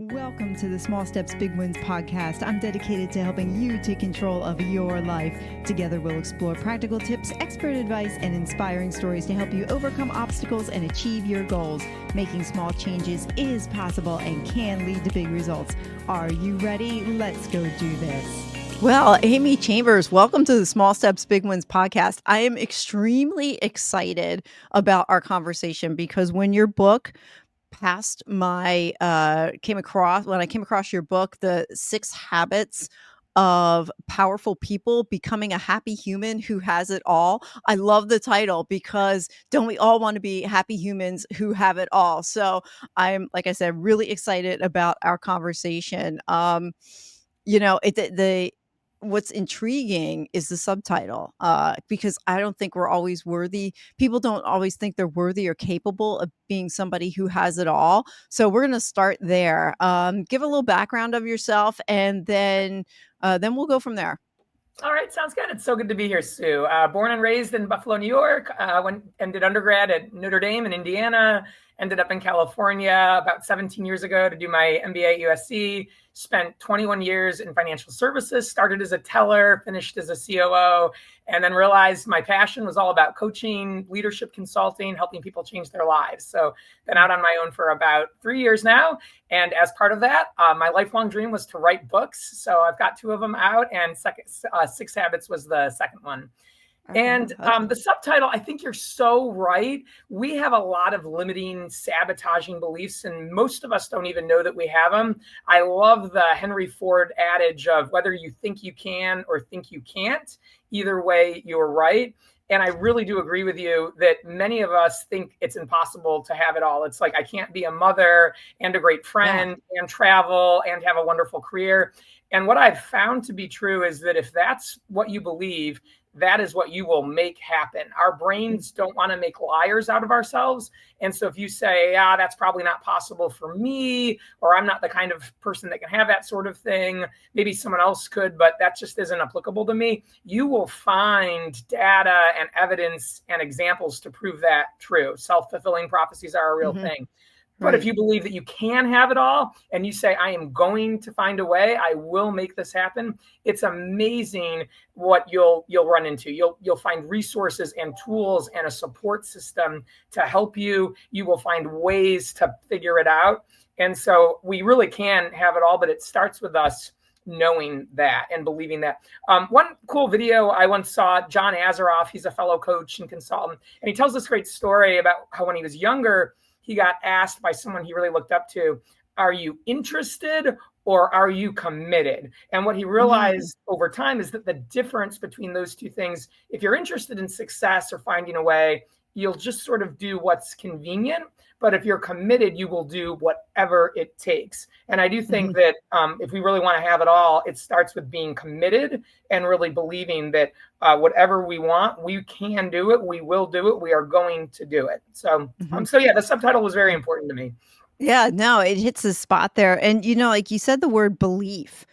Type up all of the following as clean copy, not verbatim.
Welcome to the Small Steps, Big Wins podcast. I'm dedicated to helping you take control of your life. Together, we'll explore practical tips, expert advice, and inspiring stories to help you overcome obstacles and achieve your goals. Making small changes is possible and can lead to big results. Are you ready? Let's go do this. Well, Amy Chambers, welcome to the Small Steps, Big Wins podcast. I am extremely excited about our conversation because when your book passed my came across when I came across your book, The 6 Habits of Powerful People Becoming a Happy Human Who Has It All. I love the title because don't we all want to be happy humans who have it all? So I'm, like I said, really excited about our conversation. The what's intriguing is the subtitle, because I don't think we're always worthy. People don't always think they're worthy or capable of being somebody who has it all. So we're going to start there. Give a little background of yourself, and then we'll go from there. All right, sounds good. It's so good to be here, Sue. Born and raised in Buffalo, New York. Went and did undergrad at Notre Dame in Indiana. Ended up in California about 17 years ago to do my MBA at USC. Spent 21 years in financial services. Started as a teller, finished as a COO, and then realized my passion was all about coaching, leadership consulting, helping people change their lives. So been out on my own for about 3 years now. And as part of that, my lifelong dream was to write books. So I've got 2 of them out, and 6 Habits was the second one. And the subtitle, I think you're so right. We have a lot of limiting, sabotaging beliefs, and most of us don't even know that we have them. I love the Henry Ford adage of whether you think you can or think you can't, either way, you're right. And I really do agree with you that many of us think it's impossible to have it all. It's like, I can't be a mother and a great friend and travel and have a wonderful career. And what I've found to be true is that if that's what you believe, that is what you will make happen. Our brains don't want to make liars out of ourselves. And so if you say, that's probably not possible for me, or I'm not the kind of person that can have that sort of thing, maybe someone else could, but that just isn't applicable to me, you will find data and evidence and examples to prove that true. Self-fulfilling prophecies are a real thing. But if you believe that you can have it all and you say, I am going to find a way, I will make this happen, it's amazing what you'll run into. You'll find resources and tools and a support system to help you. You will find ways to figure it out. And so we really can have it all, but it starts with us knowing that and believing that. One cool video I once saw, John Azaroff, he's a fellow coach and consultant, and he tells this great story about how when he was younger, he got asked by someone he really looked up to, are you interested or are you committed? And what he realized over time is that the difference between those two things, if you're interested in success or finding a way, you'll just sort of do what's convenient. But if you're committed, you will do whatever it takes. And I do think that if we really want to have it all, it starts with being committed and really believing that whatever we want, we can do it. We will do it. We are going to do it. So, the subtitle was very important to me. Yeah, no, it hits the spot there. And, like you said, the word belief.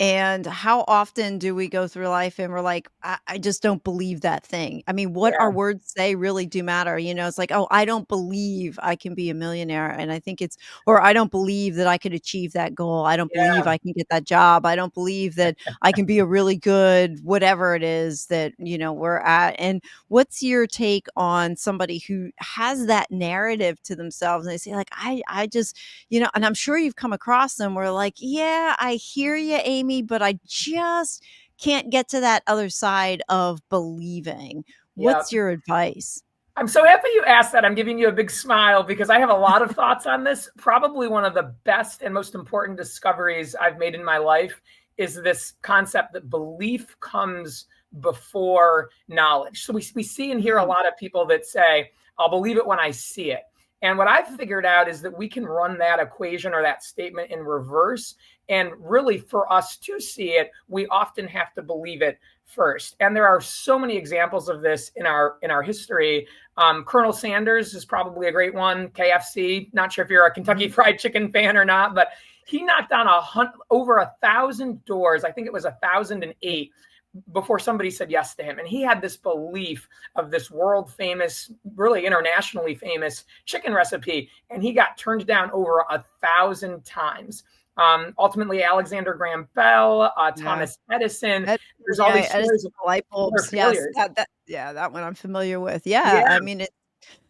And how often do we go through life and we're like, I just don't believe that thing. I mean, what our words say really do matter. It's like, oh, I don't believe I can be a millionaire. And I think or I don't believe that I could achieve that goal. I don't believe I can get that job. I don't believe that I can be a really good, whatever it is that, we're at. And what's your take on somebody who has that narrative to themselves? And they say like, I just, and I'm sure you've come across them where like, yeah, I hear you, Amy, but I just can't get to that other side of believing. What's your advice? I'm so happy you asked that. I'm giving you a big smile because I have a lot of thoughts on this. Probably one of the best and most important discoveries I've made in my life is this concept that belief comes before knowledge. So we see and hear a lot of people that say, I'll believe it when I see it. And what I've figured out is that we can run that equation or that statement in reverse. And really, for us to see it, we often have to believe it first. And there are so many examples of this in our history. Colonel Sanders is probably a great one. KFC. Not sure if you're a Kentucky Fried Chicken fan or not, but he knocked on over 1,000 doors. I think it was 1,008 before somebody said yes to him. And he had this belief of this world famous, really internationally famous chicken recipe. And he got turned down over 1,000 times. Ultimately, Alexander Graham Bell, Yeah. Thomas Edison. Ed There's all these Edison stories of light their bulbs. Yes, failures. that one I'm familiar with. Yeah, Yeah, I mean,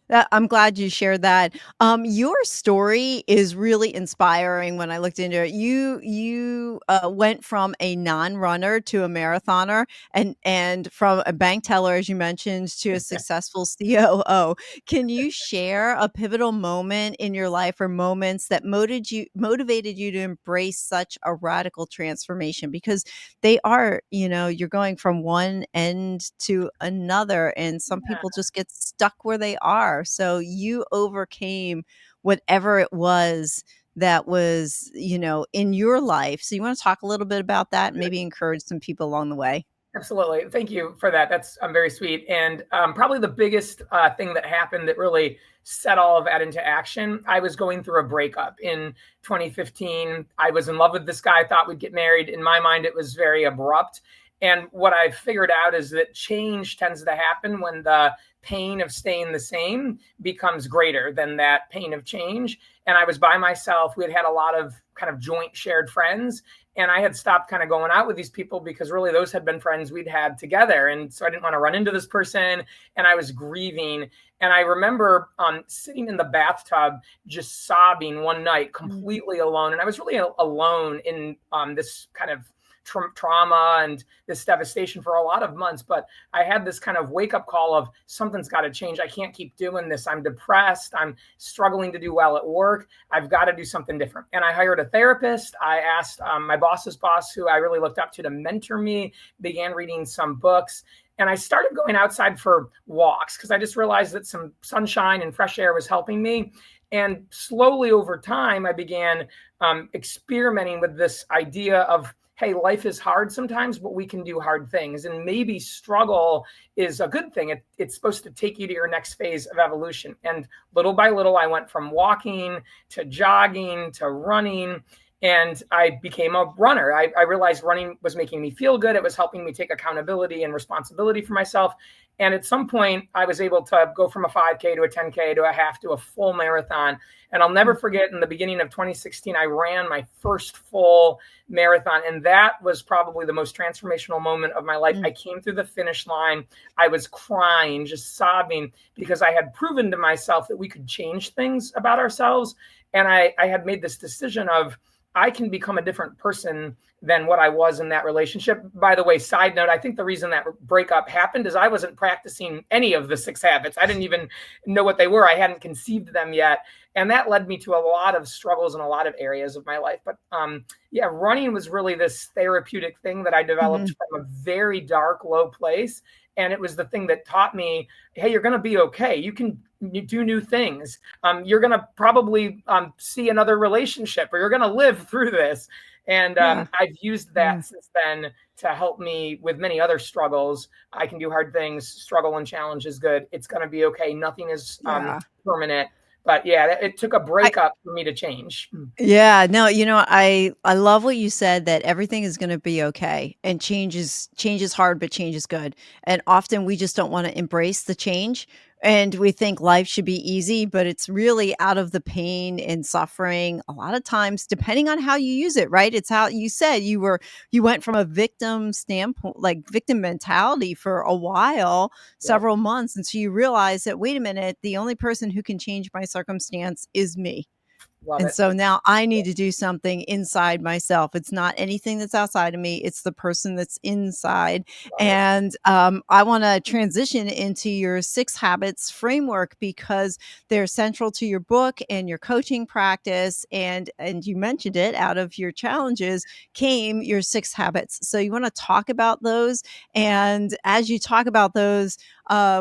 that I'm glad you shared that. Your story is really inspiring when I looked into it. You went from a non-runner to a marathoner and from a bank teller, as you mentioned, to a successful COO. Can you share a pivotal moment in your life or moments that motivated you to embrace such a radical transformation? Because they are, you're going from one end to another, and some people just get stuck where they are. So you overcame whatever it was that was, in your life. So you want to talk a little bit about that and maybe encourage some people along the way? absolutely. Thank you for that. That's very sweet. And probably the biggest thing that happened that really set all of that into action. I was going through a breakup in 2015. I was in love with this guy. I thought we'd get married. In my mind, it was very abrupt. And what I figured out is that change tends to happen when the pain of staying the same becomes greater than that pain of change. And I was by myself. We had a lot of kind of joint shared friends. And I had stopped kind of going out with these people because really those had been friends we'd had together. And so I didn't want to run into this person. And I was grieving. And I remember sitting in the bathtub, just sobbing one night, completely alone. And I was really alone in this kind of trauma and this devastation for a lot of months. But I had this kind of wake up call of something's got to change. I can't keep doing this. I'm depressed. I'm struggling to do well at work. I've got to do something different. And I hired a therapist. I asked my boss's boss, who I really looked up to mentor me, began reading some books. And I started going outside for walks because I just realized that some sunshine and fresh air was helping me. And slowly over time, I began experimenting with this idea of, hey, life is hard sometimes, but we can do hard things. And maybe struggle is a good thing. It's supposed to take you to your next phase of evolution. And little by little, I went from walking to jogging to running. And I became a runner. I realized running was making me feel good. It was helping me take accountability and responsibility for myself. And at some point, I was able to go from a 5K to a 10K to a half to a full marathon. And I'll never forget, in the beginning of 2016, I ran my first full marathon. And that was probably the most transformational moment of my life. I came through the finish line. I was crying, just sobbing, because I had proven to myself that we could change things about ourselves. And I had made this decision of, I can become a different person than what I was in that relationship. By the way, side note, I think the reason that breakup happened is I wasn't practicing any of the 6 habits. I didn't even know what they were. I hadn't conceived them yet. And that led me to a lot of struggles in a lot of areas of my life. But yeah, running was really this therapeutic thing that I developed from a very dark, low place. And it was the thing that taught me, hey, you're going to be okay. You can do new things. You're going to probably see another relationship, or you're going to live through this. And I've used that since then to help me with many other struggles. I can do hard things. Struggle and challenge is good. It's going to be okay. Nothing is permanent. But yeah, it took a breakup for me to change. Yeah, no, I love what you said, that everything is gonna be okay, and change is hard, but change is good. And often we just don't wanna embrace the change, and we think life should be easy, but it's really out of the pain and suffering a lot of times, depending on how you use it, right? It's how you said you went from a victim standpoint, like victim mentality for a while, Yep, several months, until you realize that, wait a minute, the only person who can change my circumstance is me. love And it. so now I need to do something inside myself. It's not anything that's outside of me, it's the person that's inside. Love it. And I want to transition into your 6 habits framework, because they're central to your book and your coaching practice. And you mentioned it, out of your challenges came your 6 habits. So you want to talk about those. And as you talk about those,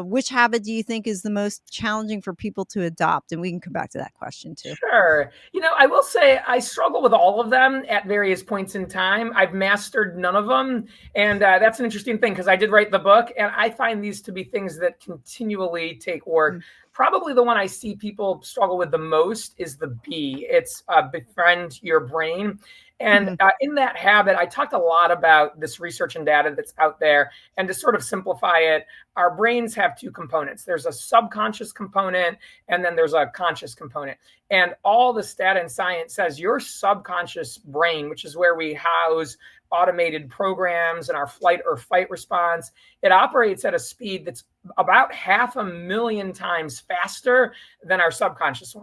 which habit do you think is the most challenging for people to adopt? And we can come back to that question too. Sure. I will say I struggle with all of them at various points in time. I've mastered none of them. And that's an interesting thing, because I did write the book, and I find these to be things that continually take work. Probably the one I see people struggle with the most is the B. It's befriend your brain. And Mhm. in that habit, I talked a lot about this research and data that's out there. And to sort of simplify it, our brains have two components. There's a subconscious component, and then there's a conscious component. And all this data and science says your subconscious brain, which is where we house automated programs and our flight or fight response, it operates at a speed that's about 500,000 times faster than our subconscious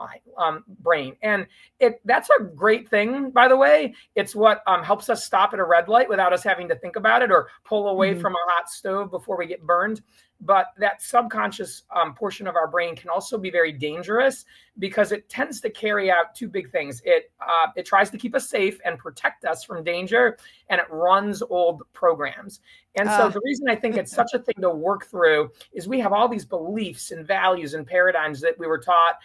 brain. And that's a great thing, by the way. It's what helps us stop at a red light without us having to think about it, or pull away Mhm. from a hot stove before we get burned. But that subconscious portion of our brain can also be very dangerous because it tends to carry out two big things. It tries to keep us safe and protect us from danger, and it runs old programs. And so Uh, the reason I think it's such a thing to work through is we have all these beliefs and values and paradigms that we were taught,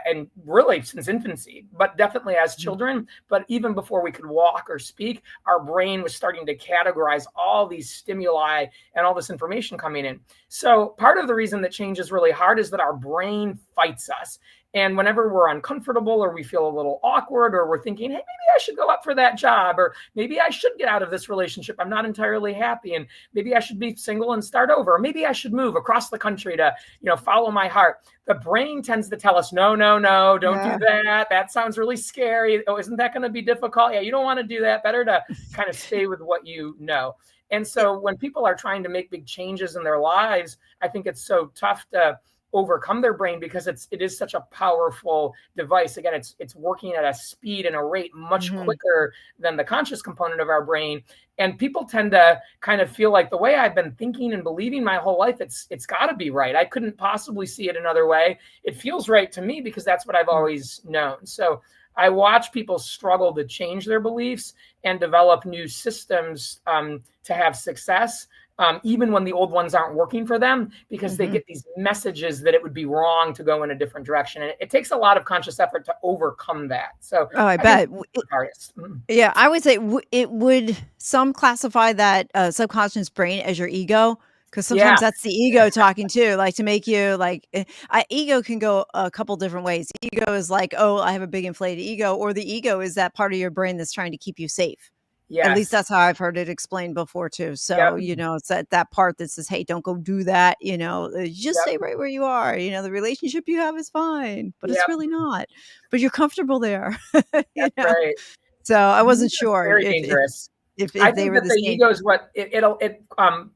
and really since infancy, but definitely as Mhm. children. But even before we could walk or speak, our brain was starting to categorize all these stimuli and all this information coming in. So part of the reason that change is really hard is that our brain fights us. And whenever we're uncomfortable, or we feel a little awkward, or we're thinking, hey, maybe I should go up for that job, or maybe I should get out of this relationship, I'm not entirely happy, and maybe I should be single and start over, or maybe I should move across the country to, follow my heart. The brain tends to tell us, no, no, no, don't do Yeah. that. That sounds really scary. Oh, isn't that going to be difficult? Yeah, you don't want to do that. Better to kind of stay with what you know. And so when people are trying to make big changes in their lives, I think it's so tough to overcome their brain because it is such a powerful device. Again, it's working at a speed and a rate much Mhm. quicker than the conscious component of our brain. And people tend to kind of feel like the way I've been thinking and believing my whole life, it's got to be right. I couldn't possibly see it another way. It feels right to me because that's what I've Mhm. always known. So I watch people struggle to change their beliefs and develop new systems to have success, even when the old ones aren't working for them, because they Mhm. get these messages that it would be wrong to go in a different direction. And it takes a lot of conscious effort to overcome that. So Oh, I I think bet. that's the hardest. Yeah, I would say it would some classify that, subconscious brain as your ego, because sometimes Yeah. that's the ego talking too, like, to make you, like, ego can go a couple different ways. Ego is like, "Oh, I have a big inflated ego," or the ego is that part of your brain that's trying to keep you safe. At least Yes. that's how I've heard it explained before too. So, Yep. it's that part that says, "Hey, don't go do that," "Just stay Yep. right where you are," "The relationship you have is fine, but it's Yep. really not, but you're comfortable there." You That's know? right. So, I The ego wasn't is sure very if dangerous. if I they think were that the the same. ego is what it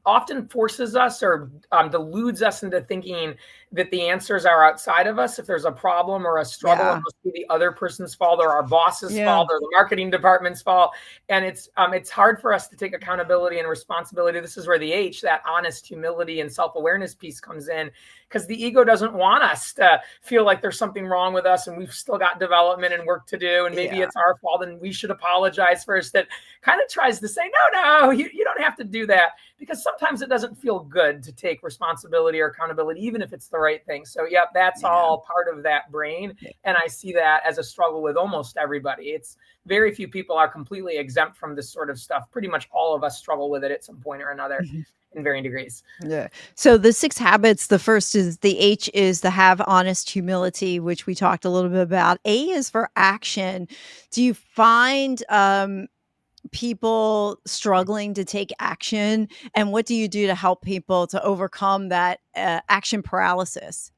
often forces us, or deludes us into thinking that the answers are outside of us. If there's a problem or a struggle, it Yeah. must be the other person's fault, or our boss's Yeah. fault, or the marketing department's fault. And it's hard for us to take accountability and responsibility. This is where the H, that honest humility and self-awareness piece, comes in, because the ego doesn't want us to feel like there's something wrong with us and we've still got development and work to do, and maybe Yeah. it's our fault and we should apologize first. That kind of tries to say, no, you don't have to do that, because sometimes it doesn't feel good to take responsibility or accountability, even if it's the right thing. So, yep, that's Yeah. all part of that brain. Yeah. And I see that as a struggle with almost everybody. It's very few people are completely exempt from this sort of stuff. Pretty much all of us struggle with it at some point or another Mhm. in varying degrees. Yeah. So the 6 habits, the first is the H is to have honest humility, which we talked a little bit about. A is for action. Do you find, people struggling to take action, and what do you do to help people to overcome that, action paralysis?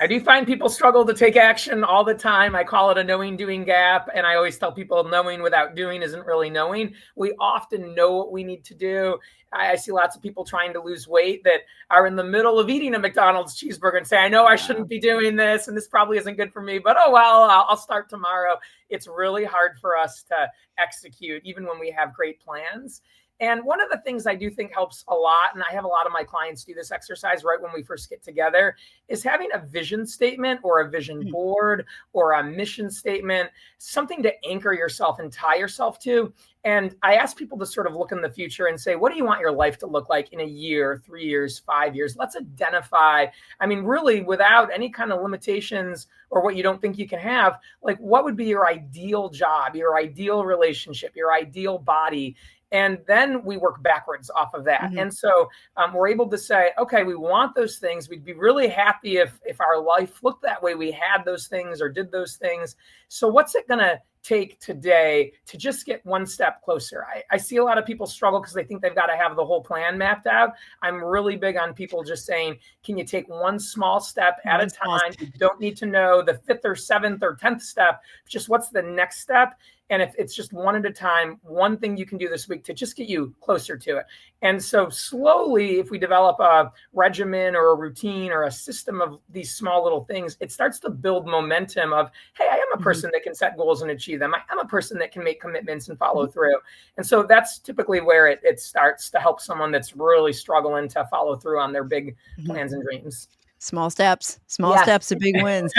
I do find people struggle to take action all the time. I call it a knowing doing gap. And I always tell people knowing without doing isn't really knowing. We often know what we need to do. I see lots of people trying to lose weight that are in the middle of eating a McDonald's cheeseburger and say, I know I Yeah. shouldn't be doing this, and this probably isn't good for me, but oh, well, I'll start tomorrow. It's really hard for us to execute, even when we have great plans. And one of the things I do think helps a lot, and I have a lot of my clients do this exercise right when we first get together, is having a vision statement or a vision Mm. board or a mission statement, something to anchor yourself and tie yourself to. And I ask people to sort of look in the future and say, what do you want your life to look like in a year, 3 years, 5 years? Let's identify, I mean, really without any kind of limitations or what you don't think you can have, like what would be your ideal job, your ideal relationship, your ideal body? And then we work backwards off of that. Mhm. And so we're able to say, okay, we want those things. We'd be really happy if our life looked that way. We had those things or did those things. So what's it going to take today to just get one step closer? I see a lot of people struggle because they think they've got to have the whole plan mapped out. I'm really big on people just saying, can you take one small step at a One small time? You don't need to know the fifth or seventh or 10th step, just what's the next step. And if it's just one at a time, one thing you can do this week to just get you closer to it. And so slowly, if we develop a regimen or a routine or a system of these small little things, it starts to build momentum of, hey, I am a Mhm. person that can set goals and achieve them. I'm a person that can make commitments and follow Mhm. through. And so that's typically where it starts to help someone that's really struggling to follow through on their big Mhm. plans and dreams. Small Yes. steps to big wins.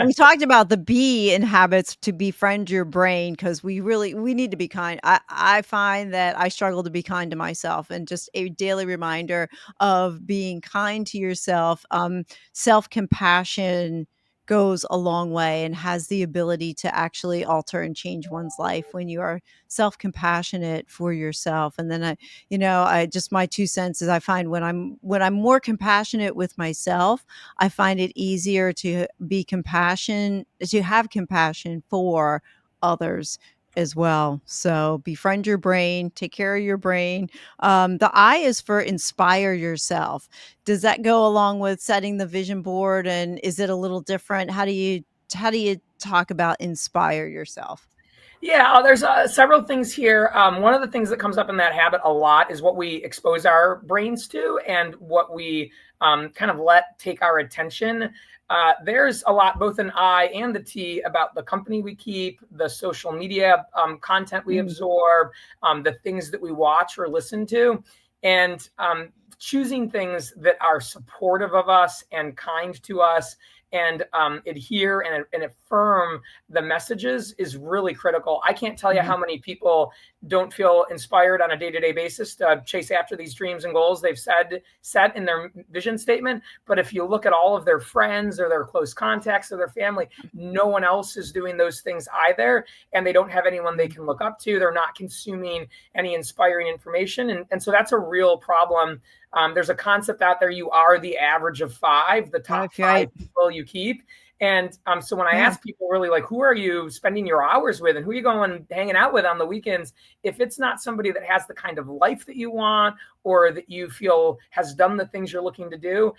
We talked about the B in habits to befriend your brain because we need to be kind. I find that I struggle to be kind to myself, and just a daily reminder of being kind to yourself. Self-compassion goes a long way and has the ability to actually alter and change one's life when you are self-compassionate for yourself. And then I just my 2 cents is I find when I'm more compassionate with myself, I find it easier to have compassion for others as well. So befriend your brain, take care of your brain. The I is for inspire yourself. Does that go along with setting the vision board, and is it a little different? How do you talk about inspire yourself? Yeah, there's several things here. One of the things that comes up in that habit a lot is what we expose our brains to and what we kind of let take our attention. There's a lot, both an I and the T, about the company we keep, the social media content we Mm, absorb, the things that we watch or listen to, and choosing things that are supportive of us and kind to us and adhere and affirm the messages is really critical. I can't tell you mhm, how many people don't feel inspired on a day-to-day basis to chase after these dreams and goals they've set in their vision statement. But if you look at all of their friends or their close contacts or their family, no one else is doing those things either. And they don't have anyone they mhm. can look up to. They're not consuming any inspiring information. And so that's a real problem. There's a concept out there: you are the average of five, the top Right. five people you keep. And so when I Yeah. ask people really like, who are you spending your hours with and who are you going hanging out with on the weekends? If it's not somebody that has the kind of life that you want or that you feel has done the things you're looking to do,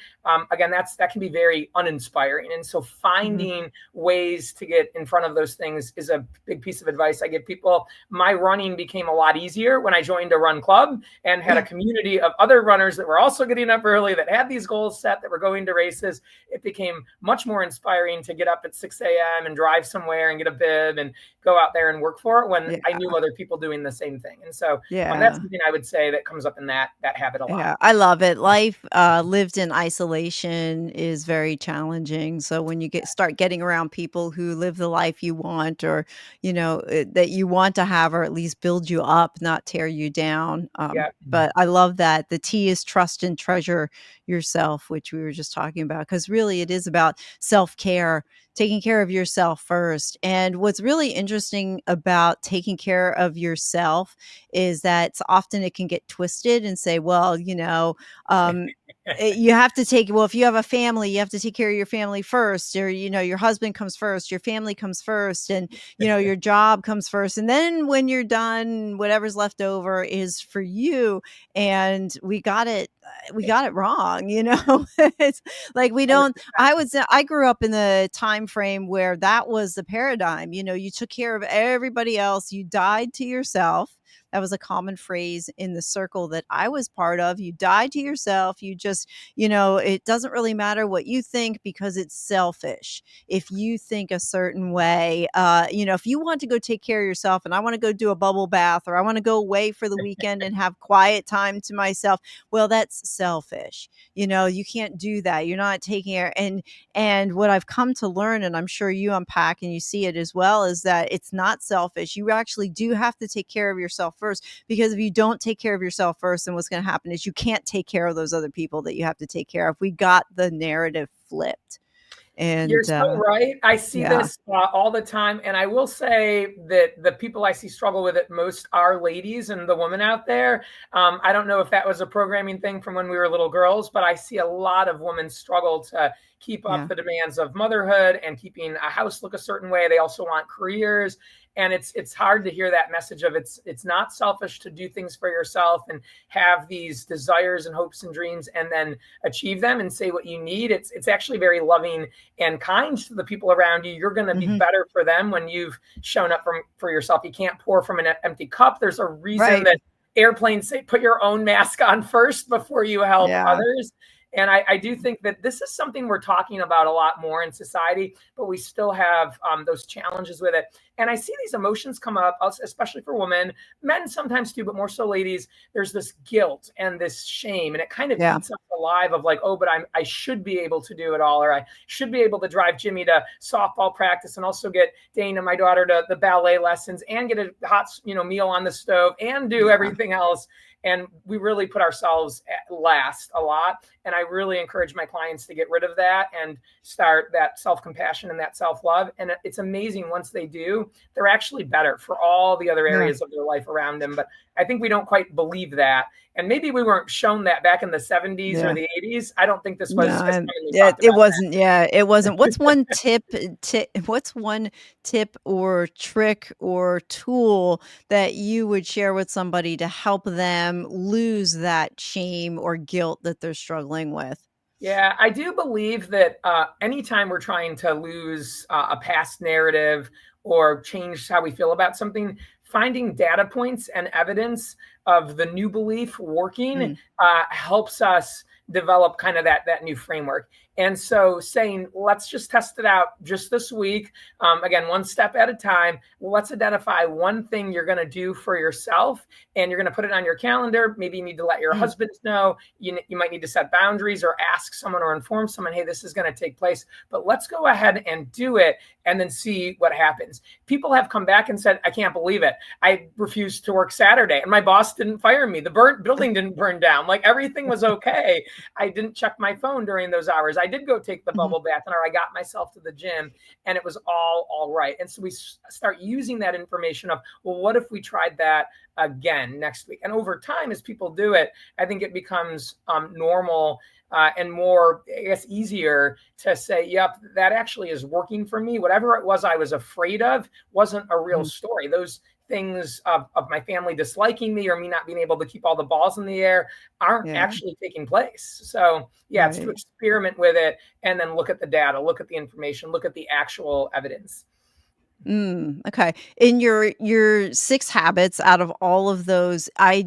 again, that can be very uninspiring. And so Mhm. finding ways to get in front of those things is a big piece of advice I give people. My running became a lot easier when I joined a run club and had a community of other runners that were also getting up early, that had these goals set, that were going to races. It became much more inspiring to get up at 6 a.m. and drive somewhere and get a bib and go out there and work for it when Yeah. I knew other people doing the same thing. And so that's Yeah. something I would say that comes up in that habit a lot. Yeah, I love it. Life, lived in isolation is very challenging. So when you start getting around people who live the life you want, or that you want to have, or at least build you up, not tear you down. Yeah. But I love that the T is trust and treasure yourself, which we were just talking about, because really it is about self care, taking care of yourself first. And what's really interesting about taking care of yourself is that often it can get twisted and say, well, you have to if you have a family, you have to take care of your family first, or, your husband comes first, your family comes first, and, your job comes first. And then when you're done, whatever's left over is for you. And we got it wrong, it's like we don't, 100%. I would say I grew up in the time frame where that was the paradigm. You took care of everybody else, you died to yourself. That was a common phrase in the circle that I was part of. You die to yourself. You just, it doesn't really matter what you think because it's selfish. If you think a certain way, if you want to go take care of yourself and I want to go do a bubble bath, or I want to go away for the weekend and have quiet time to myself, well, that's selfish. You can't do that. You're not taking care. And what I've come to learn, and I'm sure you unpack and you see it as well, is that it's not selfish. You actually do have to take care of yourself first, because if you don't take care of yourself first, then what's going to happen is you can't take care of those other people that you have to take care of. We got the narrative flipped. And You're so right. I see yeah, this all the time. And I will say that the people I see struggle with it most are ladies and the women out there. I don't know if that was a programming thing from when we were little girls, but I see a lot of women struggle to keep up yeah, the demands of motherhood and keeping a house look a certain way. They also want careers. And it's hard to hear that message of it's not selfish to do things for yourself and have these desires and hopes and dreams and then achieve them and say what you need. It's actually very loving and kind to the people around you. You're going to be mhm, better for them when you've shown up for yourself. You can't pour from an empty cup. There's a reason right, that airplanes say put your own mask on first before you help yeah, others. And I do think that this is something we're talking about a lot more in society, but we still have those challenges with it. And I see these emotions come up, especially for women, men sometimes too, but more so ladies. There's this guilt and this shame, and it kind of yeah, eats us alive of like, oh, but I should be able to do it all, or I should be able to drive Jimmy to softball practice and also get Dana, my daughter, to the ballet lessons and get a hot, meal on the stove and do yeah, everything else. And we really put ourselves at last a lot. And I really encourage my clients to get rid of that and start that self-compassion and that self-love. And it's amazing once they do, they're actually better for all the other yeah, areas of their life around them. But I think we don't quite believe that. And maybe we weren't shown that back in the 70s or yeah. the 80s. I don't think this No, was as and commonly yeah, talked it about wasn't, yeah, it wasn't. What's one tip or trick or tool that you would share with somebody to help them lose that shame or guilt that they're struggling with? Yeah, I do believe that anytime we're trying to lose a past narrative or change how we feel about something, finding data points and evidence of the new belief working Mm, helps us develop kind of that new framework. And so saying, let's just test it out just this week. Again, one step at a time. Let's identify one thing you're going to do for yourself and you're going to put it on your calendar. Maybe you need to let your mm, husband know. You might need to set boundaries or ask someone or inform someone, hey, this is going to take place, but let's go ahead and do it and then see what happens. People have come back and said, I can't believe it. I refused to work Saturday and my boss didn't fire me. The building didn't burn down. Like everything was okay. I didn't check my phone during those hours. I did go take the mhm, bubble bath or I got myself to the gym and it was all right. And so we start using that information of, well, what if we tried that again next week? And over time, as people do it, I think it becomes normal and more, I guess, easier to say, yep, that actually is working for me. Whatever it was I was afraid of wasn't a real mhm, story. Those things of my family disliking me or me not being able to keep all the balls in the air aren't yeah, actually taking place. So yeah, it's to right. experiment with it and then look at the data, look at the information, look at the actual evidence. Okay. In your 6 habits out of all of those, I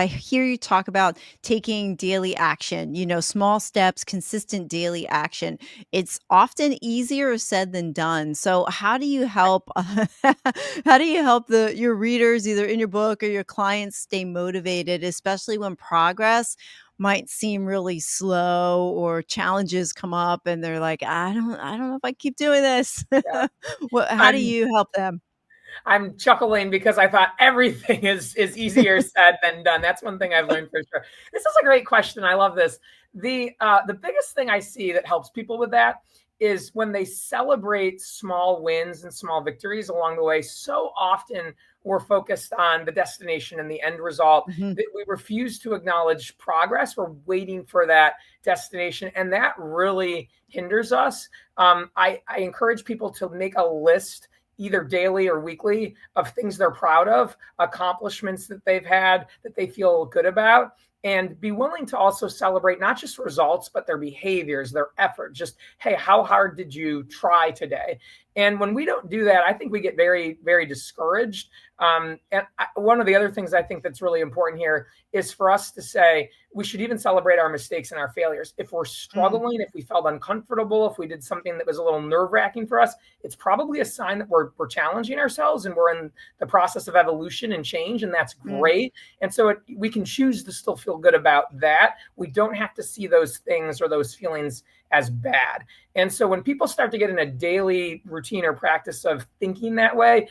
hear you talk about taking daily action, small steps, consistent daily action. It's often easier said than done. So how do you help how do you help the your readers either in your book or your clients stay motivated, especially when progress might seem really slow or challenges come up and they're like, I don't know if I keep doing this. Yeah. How do I'm you help them? I'm chuckling because I thought everything is easier said than done. That's one thing I've learned for sure. This is a great question. I love this. The biggest thing I see that helps people with that is when they celebrate small wins and small victories along the way. So often we're focused on the destination and the end result Mhm, that we refuse to acknowledge progress. We're waiting for that destination, and that really hinders us. I encourage people to make a list either daily or weekly of things they're proud of, accomplishments that they've had that they feel good about, and be willing to also celebrate not just results, but their behaviors, their effort. Just, hey, how hard did you try today? And when we don't do that, I think we get very, very discouraged. One of the other things I think that's really important here is for us to say we should even celebrate our mistakes and our failures. If we're mm, struggling, if we felt uncomfortable, if we did something that was a little nerve wracking for us, it's probably a sign that we're challenging ourselves and we're in the process of evolution and change, and that's mm, great. And so we can choose to still feel good about that. We don't have to see those things or those feelings as bad. And so when people start to get in a daily routine or practice of thinking that way,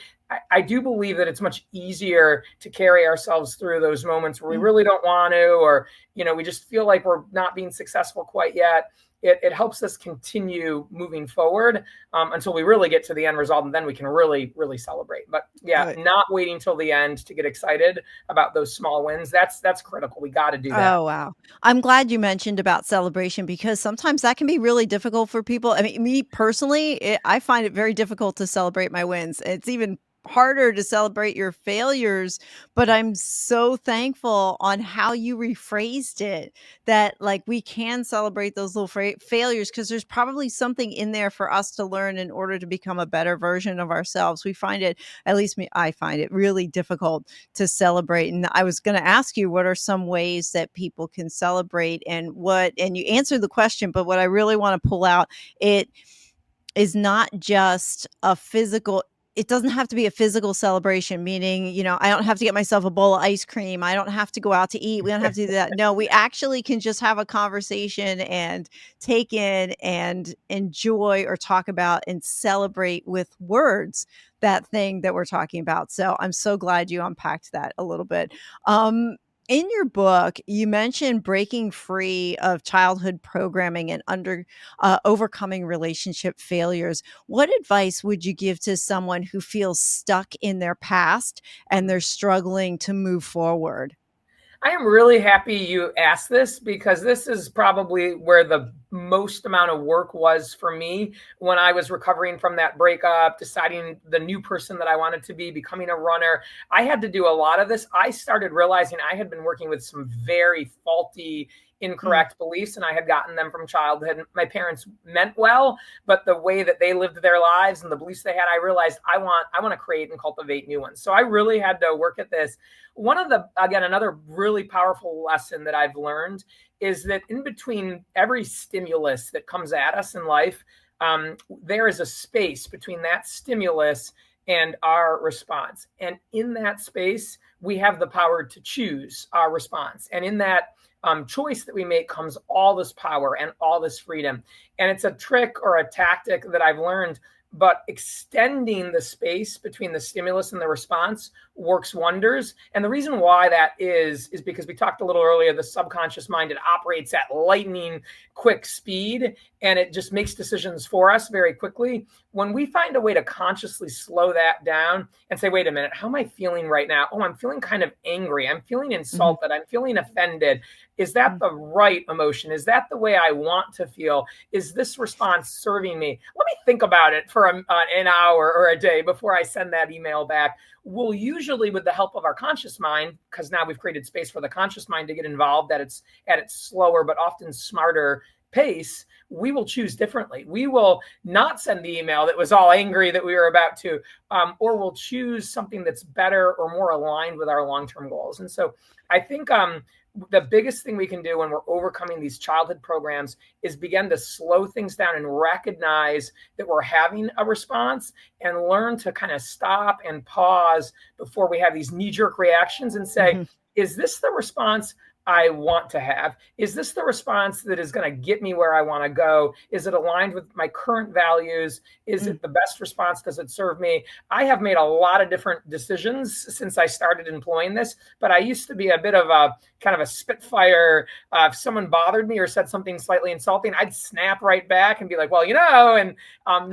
I do believe that it's much easier to carry ourselves through those moments where we mm, really don't want to, or we just feel like we're not being successful quite yet. it helps us continue moving forward until we really get to the end result, and then we can really, really celebrate. But yeah, not waiting till the end to get excited about those small wins. That's critical. We got to do that. Oh, wow. I'm glad you mentioned about celebration because sometimes that can be really difficult for people. I mean, me personally, I find it very difficult to celebrate my wins. It's even harder to celebrate your failures, but I'm so thankful on how you rephrased it that like we can celebrate those little failures because there's probably something in there for us to learn in order to become a better version of ourselves. We find it, at least me, I find it really difficult to celebrate. And I was going to ask you, what are some ways that people can celebrate and you answered the question, but what I really want to pull out, it is not just a physical, it doesn't have to be a physical celebration, meaning, I don't have to get myself a bowl of ice cream. I don't have to go out to eat. We don't have to do that. No, we actually can just have a conversation and take in and enjoy or talk about and celebrate with words that thing that we're talking about. So I'm so glad you unpacked that a little bit. In your book, you mentioned breaking free of childhood programming and overcoming relationship failures. What advice would you give to someone who feels stuck in their past and they're struggling to move forward? I am really happy you asked this because this is probably where the most amount of work was for me when I was recovering from that breakup, deciding the new person that I wanted to be, becoming a runner. I had to do a lot of this. I started realizing I had been working with some very faulty, incorrect beliefs, and I had gotten them from childhood. My parents meant well, but the way that they lived their lives and the beliefs they had, I realized I want to create and cultivate new ones. So I really had to work at this. Another really powerful lesson that I've learned is that in between every stimulus that comes at us in life, there is a space between that stimulus and our response. And in that space, we have the power to choose our response. And in that choice that we make comes all this power and all this freedom. And it's a trick or a tactic that I've learned, but extending the space between the stimulus and the response works wonders. And the reason why that is because we talked a little earlier, the subconscious mind, it operates at lightning quick speed and it just makes decisions for us very quickly. When we find a way to consciously slow that down and say, wait a minute, how am I feeling right now? Oh, I'm feeling kind of angry. I'm feeling insulted. I'm feeling offended. Is that the right emotion? Is that the way I want to feel? Is this response serving me? Let me think about it for an hour or a day before I send that email back. We'll usually, with the help of our conscious mind, because now we've created space for the conscious mind to get involved at its slower but often smarter pace, we will choose differently. We will not send the email that was all angry that we were about to, or we'll choose something that's better or more aligned with our long-term goals. And so I think the biggest thing we can do when we're overcoming these childhood programs is begin to slow things down and recognize that we're having a response and learn to kind of stop and pause before we have these knee-jerk reactions and say, is this the response I want to have? Is this the response that is going to get me where I want to go? Is it aligned with my current values? Is it the best response? Does it serve me? I have made a lot of different decisions since I started employing this, but I used to be a bit of a kind of a spitfire. If someone bothered me or said something slightly insulting, I'd snap right back and be like, well, and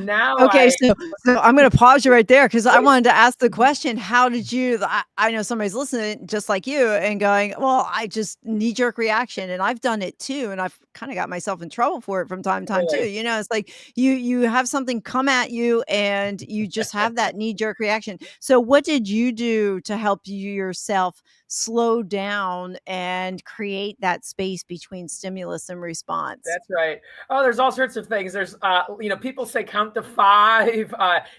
now Okay, so I'm going to pause you right there because I wanted to ask the question, how did you, I know somebody's listening just like you and going, well, I just knee-jerk reaction, and I've done it too, and I've kind of got myself in trouble for it from time to time too. It's like you have something come at you and you just have that knee-jerk reaction. So what did you do to help yourself slow down and create that space between stimulus and response? That's right. Oh, there's all sorts of things. There's, people say count to 5,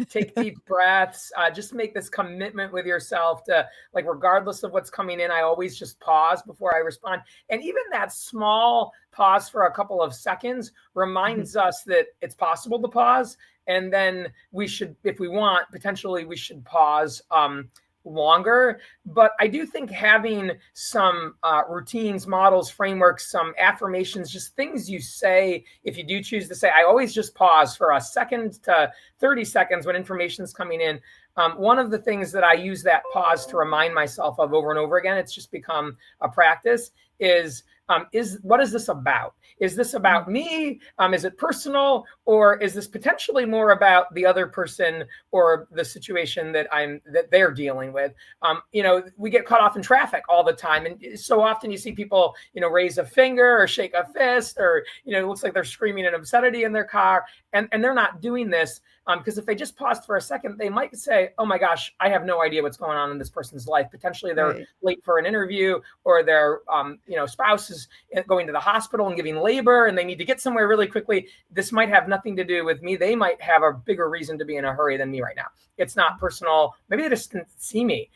take deep breaths, just make this commitment with yourself to, like, regardless of what's coming in, I always just pause before I respond. And even that small pause for a couple of seconds reminds us that it's possible to pause. And then we should, if we want, potentially we should pause longer. But I do think having some routines, models, frameworks, some affirmations, just things you say, if you do choose to say, I always just pause for a second to 30 seconds when information's coming in. One of the things that I use that pause to remind myself of over and over again, it's just become a practice, is what is this about? Is this about me? Is it personal, or is this potentially more about the other person or the situation that they're dealing with? We get caught off in traffic all the time, and so often you see people, raise a finger or shake a fist, or it looks like they're screaming an obscenity in their car, and they're not doing this because if they just paused for a second, they might say, "Oh my gosh, I have no idea what's going on in this person's life. Potentially, they're Right. late for an interview, or their spouse is going to the hospital and giving labor, and they need to get somewhere really quickly. This might have nothing to do with me. They might have a bigger reason to be in a hurry than me right now. It's not personal. Maybe they just didn't see me."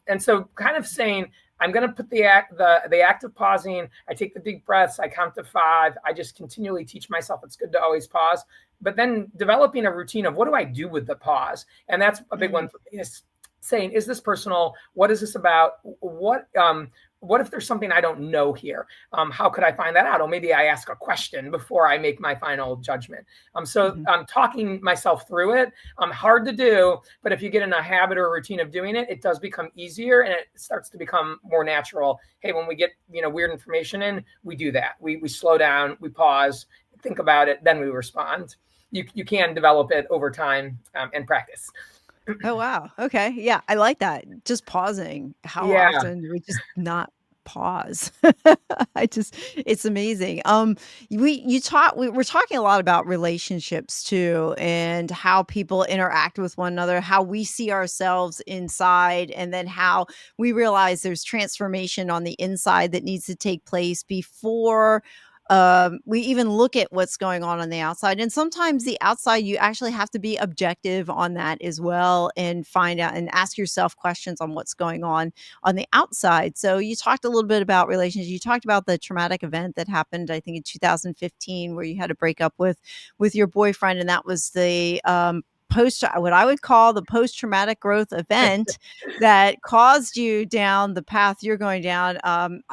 And so, kind of saying, I'm going to put the act of pausing. I take the deep breaths. I count to 5. I just continually teach myself it's good to always pause. But then developing a routine of what do I do with the pause? And that's a big one for me, is saying, is this personal? What is this about? What if there's something I don't know here? How could I find that out? Or maybe I ask a question before I make my final judgment. So talking myself through it, hard to do, but if you get in a habit or a routine of doing it, it does become easier, and it starts to become more natural. Hey, when we get weird information in, we do that. We slow down, we pause, think about it, then we respond. You can develop it over time and practice. Oh, wow. Okay. Yeah, I like that. Just pausing. How Yeah. often do we just not pause? It's amazing. We're talking a lot about relationships too, and how people interact with one another, how we see ourselves inside, and then how we realize there's transformation on the inside that needs to take place before we even look at what's going on the outside. And sometimes the outside, you actually have to be objective on that as well, and find out and ask yourself questions on what's going on the outside. So you talked a little bit about relationships. You talked about the traumatic event that happened, I think, in 2015, where you had to break up with your boyfriend, and that was the what I would call the post traumatic growth event that caused you down the path you're going down. I'm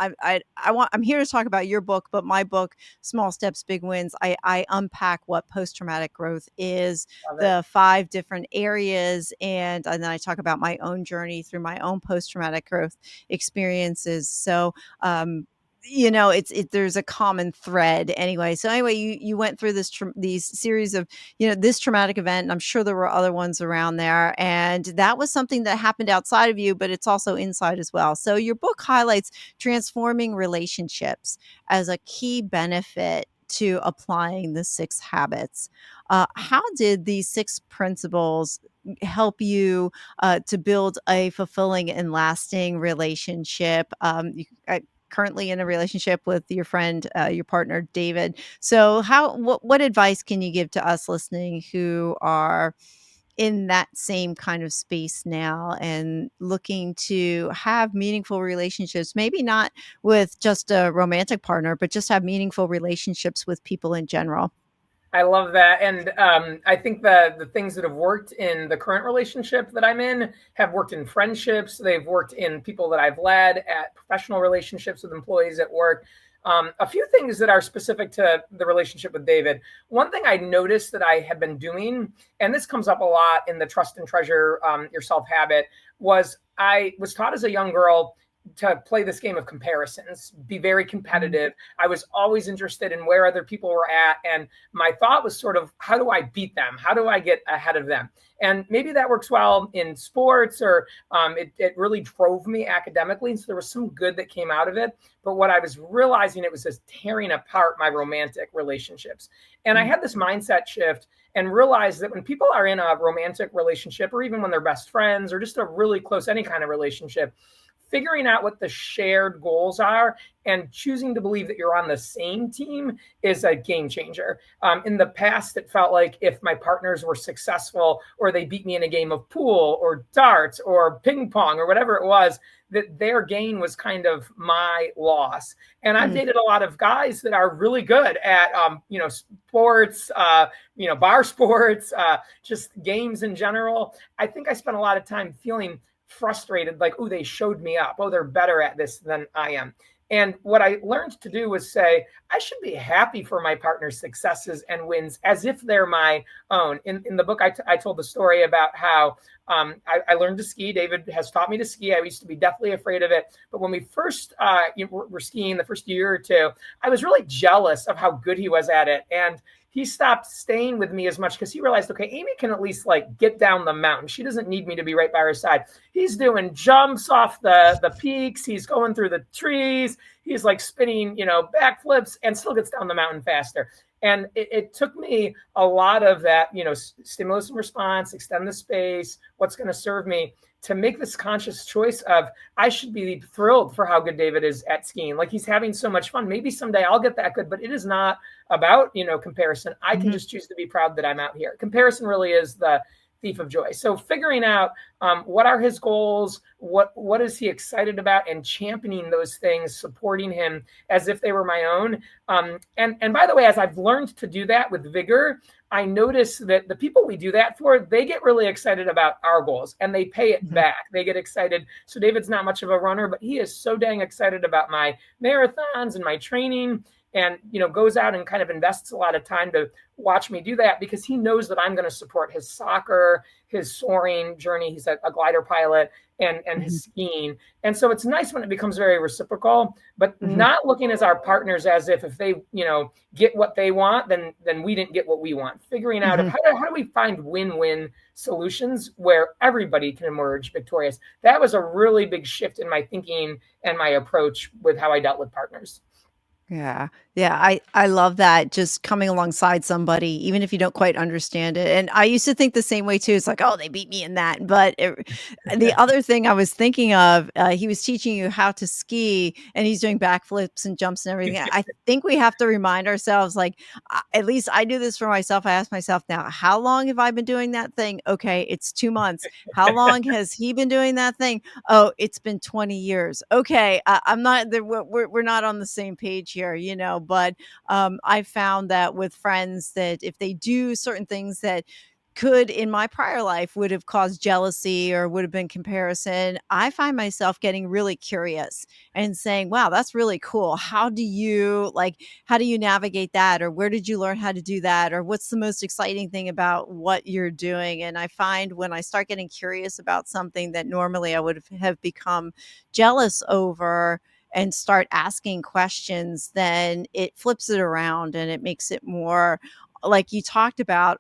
here to talk about your book, but my book, Small Steps, Big Wins, I unpack what post traumatic growth is, Love it. the 5 different areas, and then I talk about my own journey through my own post traumatic growth experiences. So, there's a common thread anyway. So anyway, you went through these series of this traumatic event, and I'm sure there were other ones around there, and that was something that happened outside of you, but it's also inside as well. So your book highlights transforming relationships as a key benefit to applying the 6 habits. How did these 6 principles help you to build a fulfilling and lasting relationship? Currently in a relationship with your friend, your partner, David. So what advice can you give to us listening who are in that same kind of space now and looking to have meaningful relationships, maybe not with just a romantic partner, but just have meaningful relationships with people in general? I love that. And I think the things that have worked in the current relationship that I'm in have worked in friendships. They've worked in people that I've led, at professional relationships with employees at work. A few things that are specific to the relationship with David. One thing I noticed that I had been doing, and this comes up a lot in the trust and treasure yourself habit, was I was taught as a young girl to play this game of comparisons, be very competitive. I was always interested in where other people were at. And my thought was sort of, how do I beat them? How do I get ahead of them? And maybe that works well in sports, or it really drove me academically. And so there was some good that came out of it. But what I was realizing, it was just tearing apart my romantic relationships. And I had this mindset shift and realized that when people are in a romantic relationship, or even when they're best friends, or just a really close, any kind of relationship, figuring out what the shared goals are and choosing to believe that you're on the same team is a game changer. In the past, it felt like if my partners were successful, or they beat me in a game of pool or darts or ping pong or whatever it was, that their gain was kind of my loss. And I've dated a lot of guys that are really good at, sports, bar sports, just games in general. I think I spent a lot of time feeling frustrated, like, oh, they showed me up. Oh, they're better at this than I am. And what I learned to do was say, I should be happy for my partner's successes and wins as if they're my own. In the book, I told the story about how I learned to ski. David has taught me to ski. I used to be deathly afraid of it. But when we first were skiing the first year or two, I was really jealous of how good he was at it. And he stopped staying with me as much because he realized, okay, Amy can at least like get down the mountain. She doesn't need me to be right by her side. He's doing jumps off the peaks. He's going through the trees. He's like spinning, backflips and still gets down the mountain faster. And it took me a lot of that, stimulus and response, extend the space, what's going to serve me to make this conscious choice of I should be thrilled for how good David is at skiing. Like he's having so much fun. Maybe someday I'll get that good, but it is not about, comparison. I can just choose to be proud that I'm out here. Comparison really is the thief of joy. So figuring out what are his goals, what is he excited about, and championing those things, supporting him as if they were my own. And by the way, as I've learned to do that with vigor, I notice that the people we do that for, they get really excited about our goals and they pay it back. They get excited. So David's not much of a runner, but he is so dang excited about my marathons and my training, and goes out and kind of invests a lot of time to watch me do that because he knows that I'm going to support his soccer, his soaring journey. He's a glider pilot, and his skiing. And so it's nice when it becomes very reciprocal, but not looking as our partners as if they get what they want, then we didn't get what we want. Figuring out how do we find win-win solutions where everybody can emerge victorious. That was a really big shift in my thinking and my approach with how I dealt with partners. Yeah. Yeah, I love that, just coming alongside somebody, even if you don't quite understand it, and I used to think the same way too. It's like, "Oh, they beat me in that," but the other thing I was thinking of, he was teaching you how to ski, and he's doing backflips and jumps and everything. I think we have to remind ourselves, like, at least I do this for myself. I ask myself now, "How long have I been doing that thing?" "Okay, it's 2 months." "How long has he been doing that thing?" "Oh, it's been 20 years." "Okay, I'm not there, we're not on the same page here, but I found that with friends that if they do certain things that could in my prior life would have caused jealousy or would have been comparison, I find myself getting really curious and saying, wow, that's really cool. How do you navigate that? Or where did you learn how to do that? Or what's the most exciting thing about what you're doing? And I find when I start getting curious about something that normally I would have become jealous over and start asking questions, then it flips it around and it makes it more like you talked about,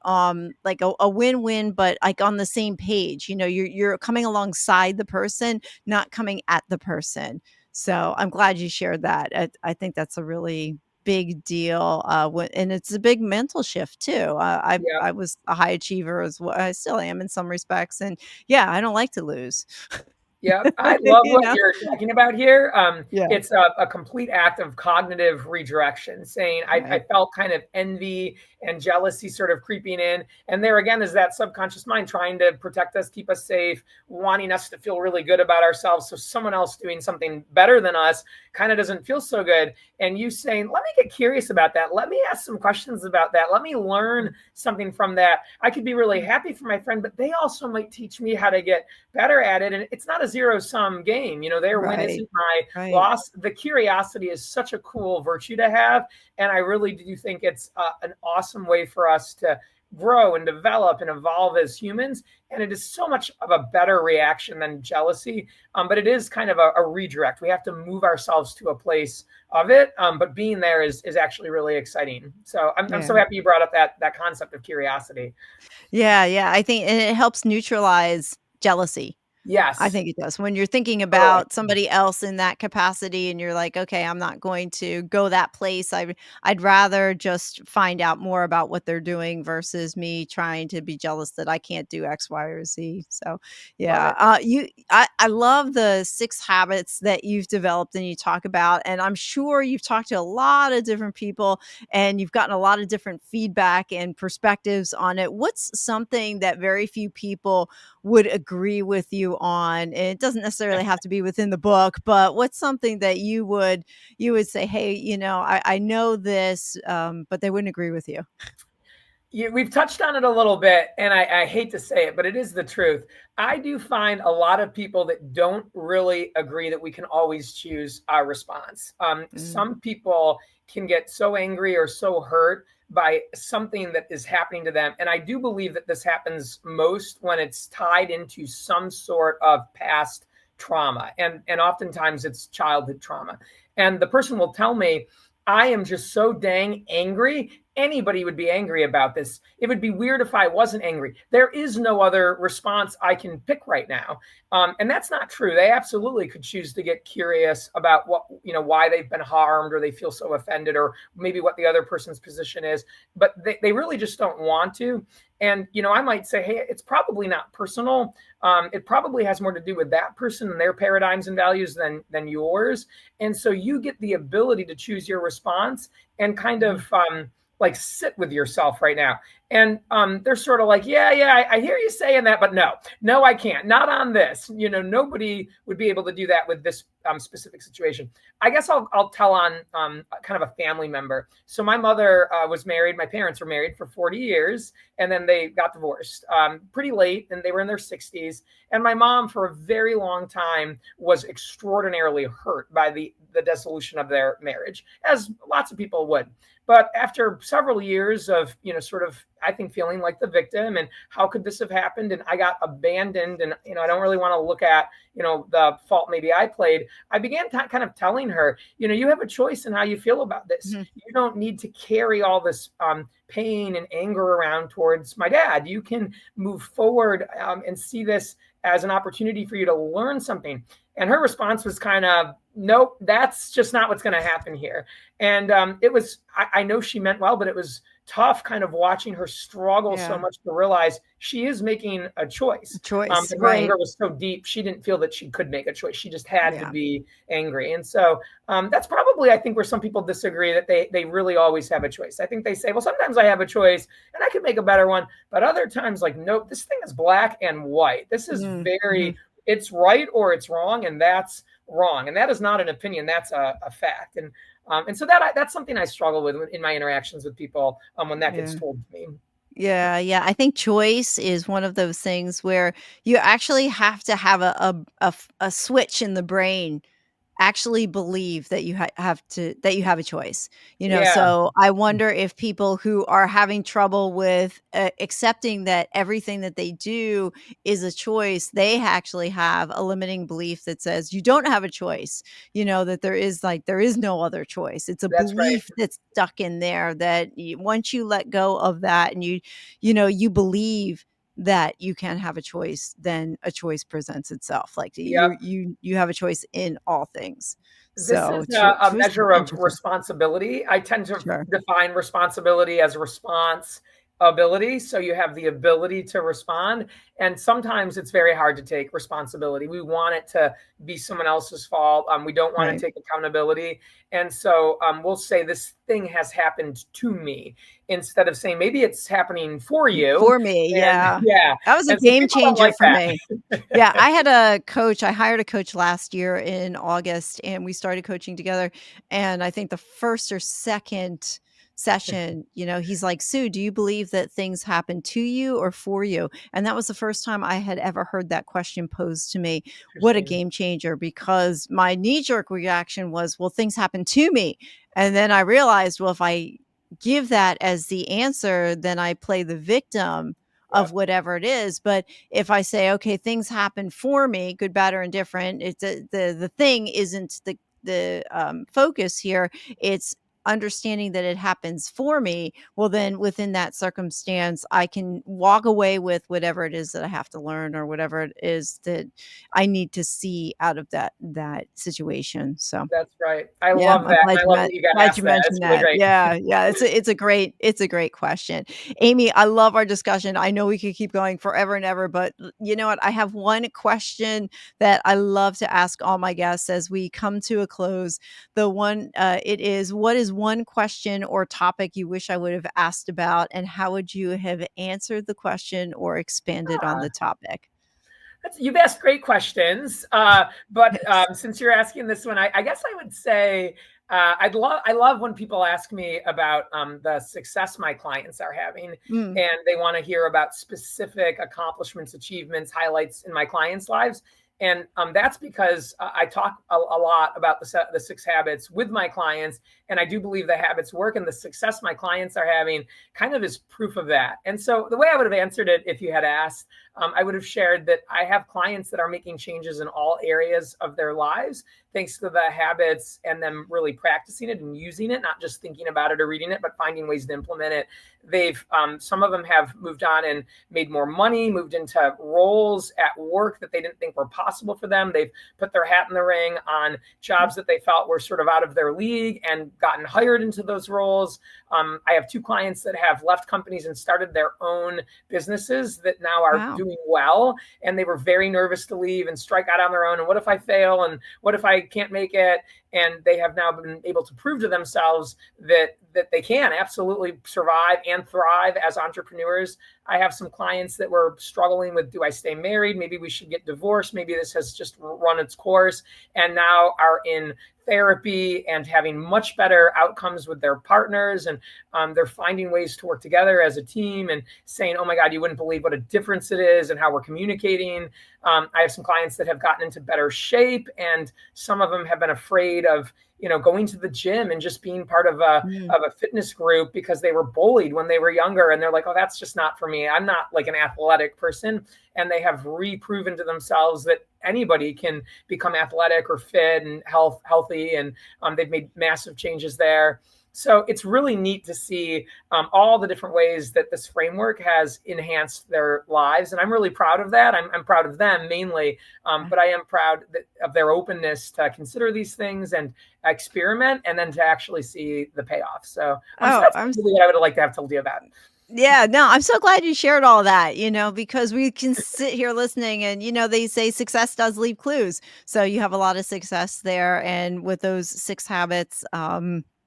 like a win-win, but like on the same page. You're coming alongside the person, not coming at the person. So I'm glad you shared that. I think that's a really big deal, and it's a big mental shift too. Yeah. I was a high achiever as well. I still am in some respects, and yeah, I don't like to lose. Yeah, I love you what know? you're talking about here. Yeah. It's a complete act of cognitive redirection, saying I Right. felt kind of envy and jealousy sort of creeping in. And there again is that subconscious mind trying to protect us, keep us safe, wanting us to feel really good about ourselves. So someone else doing something better than us kind of doesn't feel so good. And you saying, let me get curious about that. Let me ask some questions about that. Let me learn something from that. I could be really happy for my friend, but they also might teach me how to get better at it. And it's not a zero-sum game. Their win Right. isn't my Right. loss. The curiosity is such a cool virtue to have. And I really do think it's an awesome way for us to grow and develop and evolve as humans. And it is so much of a better reaction than jealousy. But it is kind of a redirect. We have to move ourselves to a place of it. But being there is actually really exciting. So I'm so Yeah. happy you brought up that concept of curiosity. Yeah, yeah, I think and it helps neutralize jealousy. I Yes, think it does. When you're thinking totally. about somebody else in that capacity and you're like, "Okay, I'm not going to go that place. I'd rather just find out more about what they're doing versus me trying to be jealous that I can't do X, Y, or Z." So, Love yeah, it. I love the 6 habits that you've developed and you talk about, and I'm sure you've talked to a lot of different people and you've gotten a lot of different feedback and perspectives on it. What's something that very few people would agree with you on? And it doesn't necessarily have to be within the book, but what's something that you would say, "Hey, I know this, but they wouldn't agree with you." We've touched on it a little bit, and I hate to say it, but it is the truth. I do find a lot of people that don't really agree that we can always choose our response. Mm. Some people can get so angry or so hurt by something that is happening to them. And I do believe that this happens most when it's tied into some sort of past trauma. And oftentimes it's childhood trauma. And the person will tell me, I am just so dang angry. Anybody would be angry about this. It would be weird if I wasn't angry. There is no other response I can pick right now. And that's not true. They absolutely could choose to get curious about what, why they've been harmed, or they feel so offended, or maybe what the other person's position is. But they really just don't want to. And, I might say, hey, it's probably not personal. It probably has more to do with that person and their paradigms and values than yours. And so you get the ability to choose your response and kind of like sit with yourself right now. And they're sort of like, yeah, I hear you saying that, but no, I can't. Not on this. Nobody would be able to do that with this specific situation. I guess I'll tell on kind of a family member. So my mother was married. My parents were married for 40 years, and then they got divorced pretty late, and they were in their 60s. And my mom, for a very long time, was extraordinarily hurt by the dissolution of their marriage, as lots of people would. But after several years of, sort of, I think, feeling like the victim and how could this have happened? And I got abandoned, and, I don't really want to look at, the fault maybe I played. I began kind of telling her, you have a choice in how you feel about this. Mm-hmm. You don't need to carry all this pain and anger around towards my dad. You can move forward and see this as an opportunity for you to learn something. And her response was kind of, nope, that's just not what's going to happen here. And it was, I know she meant well, but it was tough kind of watching her struggle so much to realize she is making a choice. Choice, Her right. anger was so deep, she didn't feel that she could make a choice. She just had to be angry. And so that's probably, I think, where some people disagree, that they really always have a choice. I think they say, well, sometimes I have a choice and I can make a better one. But other times, like, nope, this thing is black and white. This is very, it's right or it's wrong, and that's wrong. And that is not an opinion. That's a fact. And so that's something I struggle with in my interactions with people when that gets told to me. Yeah. I think choice is one of those things where you actually have to have a switch in the brain, actually believe that you that you have a choice. Yeah, So I wonder if people who are having trouble with accepting that everything that they do is a choice, they actually have a limiting belief that says you don't have a choice. That there is no other choice. It's a that's right. belief that's stuck in there that once you let go of that, and you believe that you can have a choice, then a choice presents itself. Like Yep. you have a choice in all things. This So is a choice is measure of interesting. responsibility. I tend to Sure. define responsibility as response ability. So you have the ability to respond. And sometimes it's very hard to take responsibility. We want it to be someone else's fault. We don't want Right. to take accountability. And so we'll say this thing has happened to me, instead of saying maybe it's happening for you. For me, And yeah. yeah. That was a And so game people don't changer like for that. me. Yeah, I hired a coach last year in August, and we started coaching together, and I think the first or second session, he's like, "Sue, do you believe that things happen to you or for you?" And that was the first time I had ever heard that question posed to me. What a Interesting. game changer, because my knee-jerk reaction was, "Well, things happen to me." And then I realized, well, if I give that as the answer, then I play the victim of Yep. whatever it is. But if I say, okay, things happen for me, good, bad, or indifferent, it's the thing isn't the focus here. It's understanding that it happens for me. Well, then within that circumstance, I can walk away with whatever it is that I have to learn, or whatever it is that I need to see out of that situation. So That's right. I yeah, love I'm that. And I love that you got glad you asked that. mentioned It's really that. great. Yeah, it's a great question. Amy, I love our discussion. I know we could keep going forever and ever, but you know what? I have one question that I love to ask all my guests as we come to a close. It is, what is one question or topic you wish I would have asked about, and how would you have answered the question or expanded on Ah, the topic? you've asked great questions. But Yes. since you're asking this one, I guess I would say I love when people ask me about the success my clients are having, Mm. and they want to hear about specific accomplishments, achievements, highlights in my clients' lives. And that's because I talk a lot about the 6 habits with my clients. And I do believe the habits work, and the success my clients are having kind of is proof of that. And so the way I would have answered it if you had asked, I would have shared that I have clients that are making changes in all areas of their lives, thanks to the habits and them really practicing it and using it, not just thinking about it or reading it, but finding ways to implement it. They've some of them have moved on and made more money, moved into roles at work that they didn't think were possible for them. They've put their hat in the ring on jobs that they felt were sort of out of their league and gotten hired into those roles. I have 2 clients that have left companies and started their own businesses that now are Wow. doing well. And they were very nervous to leave and strike out on their own. And what if I fail? And what if I can't make it? And they have now been able to prove to themselves that they can absolutely survive and thrive as entrepreneurs. I have some clients that were struggling with, do I stay married? Maybe we should get divorced. Maybe this has just run its course, and now are in therapy and having much better outcomes with their partners. And they're finding ways to work together as a team and saying, oh my God, you wouldn't believe what a difference it is and how we're communicating. I have some clients that have gotten into better shape, and some of them have been afraid of, going to the gym and just being part of a fitness group because they were bullied when they were younger. And they're like, oh, that's just not for me. I'm not like an athletic person. And they have reproven to themselves that anybody can become athletic or fit and healthy. And they've made massive changes there. So it's really neat to see all the different ways that this framework has enhanced their lives. And I'm really proud of that. I'm proud of them mainly, but I am proud of their openness to consider these things and experiment, and then to actually see the payoff. So, so that's really what I would like to have told you about. Yeah, no, I'm so glad you shared all that, because we can sit here listening and, they say success does leave clues. So you have a lot of success there. And with those 6 habits,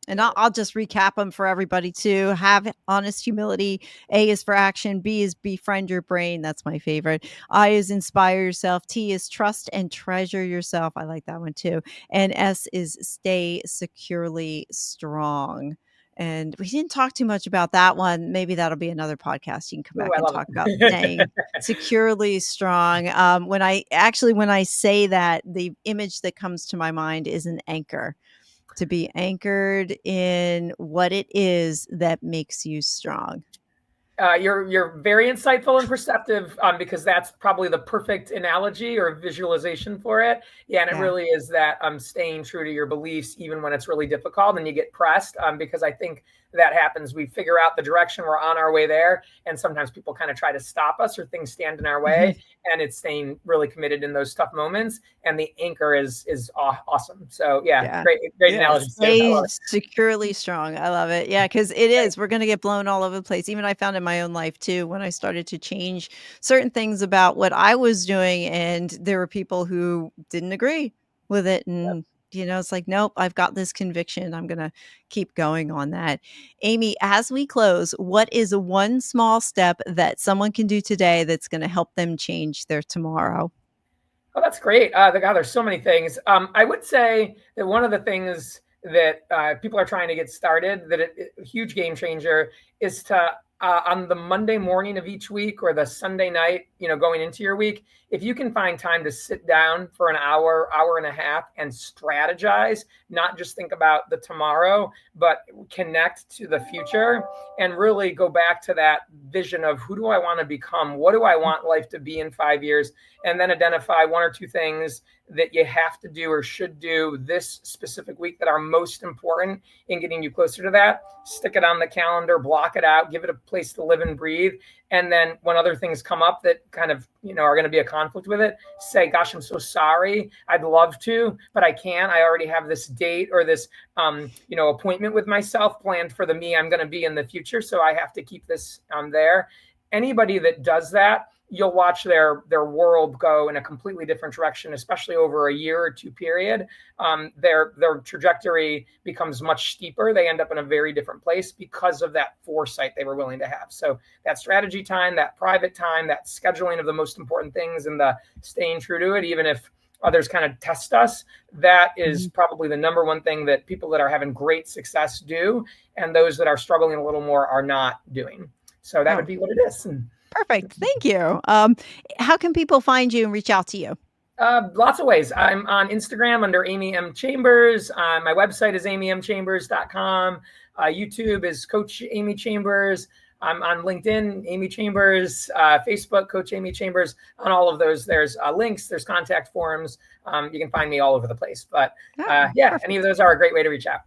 and I'll just recap them for everybody too. Have honest humility. A is for action. B is befriend your brain. That's my favorite. I is inspire yourself. T is trust and treasure yourself. I like that one too. And S is stay securely strong. And we didn't talk too much about that one. Maybe that'll be another podcast. You can come Ooh, back I and love talk about it. staying securely strong. When I say that, the image that comes to my mind is an anchor. To be anchored in what it is that makes you strong. You're very insightful and perceptive, because that's probably the perfect analogy or visualization for it. Yeah, and it really is that staying true to your beliefs even when it's really difficult and you get pressed, because I think that happens. We figure out the direction, we're on our way there, and sometimes people kind of try to stop us or things stand in our way. And it's staying really committed in those tough moments, and the anchor is awesome. So yeah, great analogy too. I Stay love it. securely strong. I love it. Yeah, because it is. We're going to get blown all over the place. Even I found in my own life too, when I started to change certain things about what I was doing, and there were people who didn't agree with it. And, it's like, nope, I've got this conviction. I'm going to keep going on that. Amy, as we close, what is one small step that someone can do today that's going to help them change their tomorrow? Oh, that's great. God, there's so many things. I would say that one of the things that people are trying to get started, that a huge game changer, is to on the Monday morning of each week or the Sunday night, going into your week, if you can find time to sit down for an hour, hour and a half and strategize, not just think about the tomorrow, but connect to the future and really go back to that vision of who do I want to become? What do I want life to be in 5 years? And then identify 1 or 2 things that you have to do or should do this specific week that are most important in getting you closer to that. Stick it on the calendar, block it out, give it a place to live and breathe. And then when other things come up that kind of, are going to be a conflict with it, say, gosh, I'm so sorry. I'd love to, but I can't. I already have this date or this, appointment with myself planned for the me I'm going to be in the future. So I have to keep this there. Anybody that does that, you'll watch their world go in a completely different direction, especially over a year or 2 period. Their trajectory becomes much steeper. They end up in a very different place because of that foresight they were willing to have. So that strategy time, that private time, that scheduling of the most important things, and the staying true to it, even if others kind of test us. That is probably the number one thing that people that are having great success do, and those that are struggling a little more are not doing. So that would be what it is. Perfect. Thank you. How can people find you and reach out to you? Lots of ways. I'm on Instagram under Amy M. Chambers. My website is amymchambers.com. YouTube is Coach Amy Chambers. I'm on LinkedIn, Amy Chambers, Facebook, Coach Amy Chambers. On all of those, there's links, there's contact forms. You can find me all over the place. But any of those are a great way to reach out.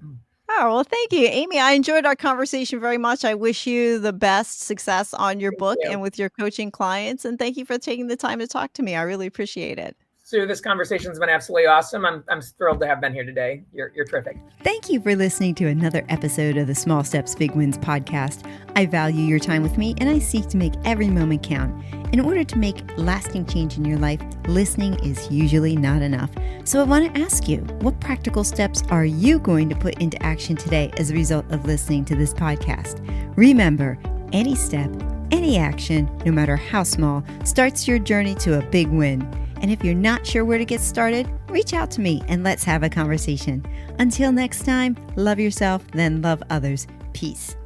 Oh, well, thank you, Amy. I enjoyed our conversation very much. I wish you the best success on your book and with your coaching clients. And thank you for taking the time to talk to me. I really appreciate it. Sue, this conversation's been absolutely awesome. I'm thrilled to have been here today. You're terrific. Thank you for listening to another episode of the Small Steps, Big Wins podcast. I value your time with me, and I seek to make every moment count. In order to make lasting change in your life, listening is usually not enough. So I want to ask you, what practical steps are you going to put into action today as a result of listening to this podcast? Remember, any step, any action, no matter how small, starts your journey to a big win. And if you're not sure where to get started, reach out to me and let's have a conversation. Until next time, love yourself, then love others. Peace.